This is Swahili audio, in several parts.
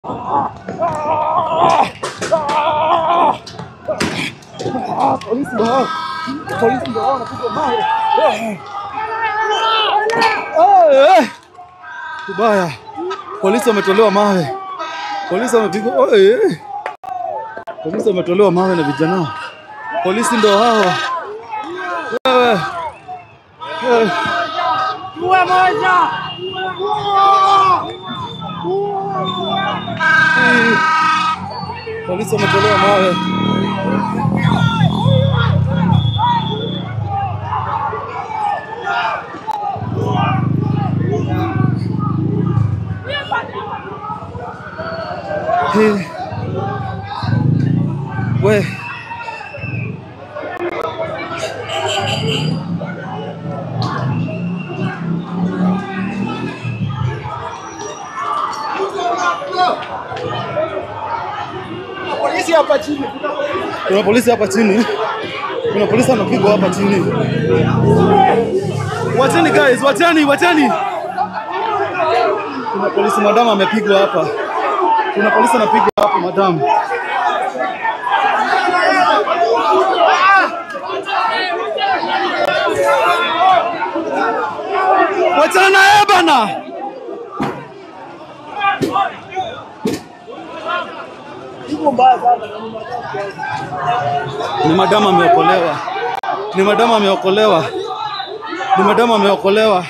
Polisi ndio wanapiga mawe. Kubaya. Polisi wametolewa mawe. Polisi wamepigwa. Polisi wametolewa mawe na vijana. Polisi ndio hao. Uwe moja. Polisi wametolewa mawe. We Polisi hapa chini. kuna polisi hapa chini. Kuna polisi anapigwa hapa chini. Wateni guys, wateni. Kuna polisi madam amepigwa hapa. Kuna polisi anapigwa hapa madam. Wachana bana. Ni madam ameokolewa. Ni madam ameokolewa. Ni madam ameokolewa.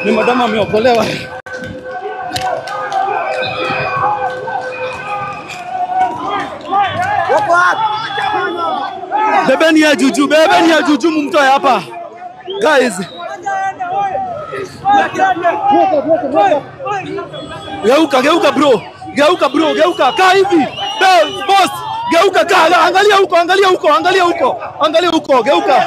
Ni madam ameokolewa. Wako hapa. Bebeni ya juju mumtoe hapa. Guys. Geuka bro. Geuka. Kaa hivi. Boss, geuka kaa. Angalia huko. Geuka.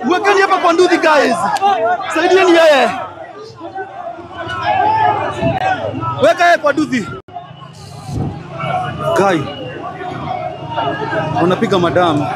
Mwekeni hapa kwa nduthi guys. Saidieni yeye. Weka yeye kwa nduthi. Guy. Wanapiga madam.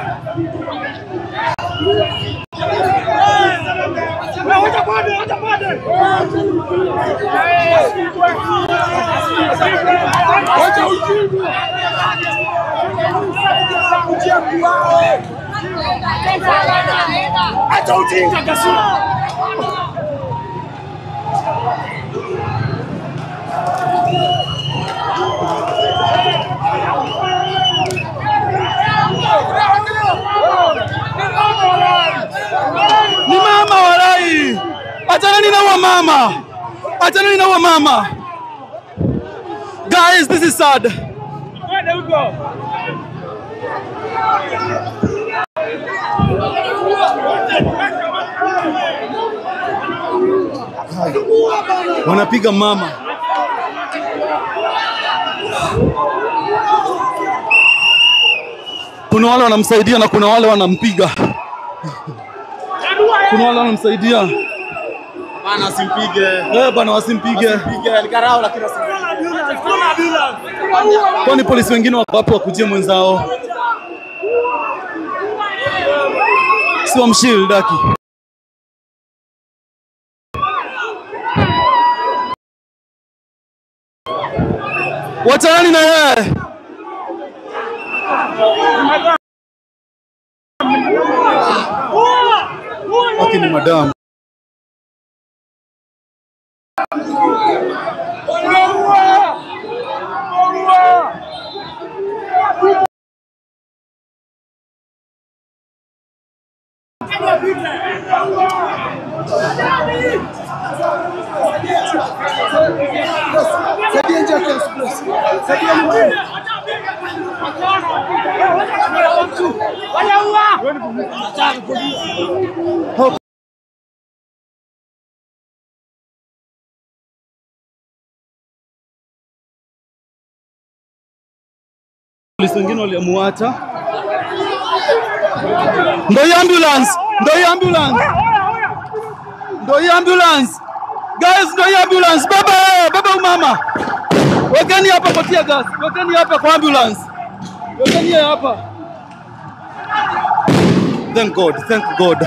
Acha ujinga kasi. Ni mama walai. Achana na mama. Guys, this is sad. There we go. Wanapiga mama. Kuna wale wanamsaidia na kuna wale wanampiga. Kuna wale wanamsaidia. Bana simpige. Bana wasimpige. Simpige nikarao lakini simpige. Kwani polisi wengine wako hapo wakujie mwenzao? Si wamshield daki. Wachana na yeye. Lakini madam. Polisi wengine waliamuacha. Ndio ambulance. Guys, ndio ambulance. Baba umama. Wekeni hapa kwa tear gas. Wekeni hapa kwa ambulance. Wekeni hapa. Thank God, thank God.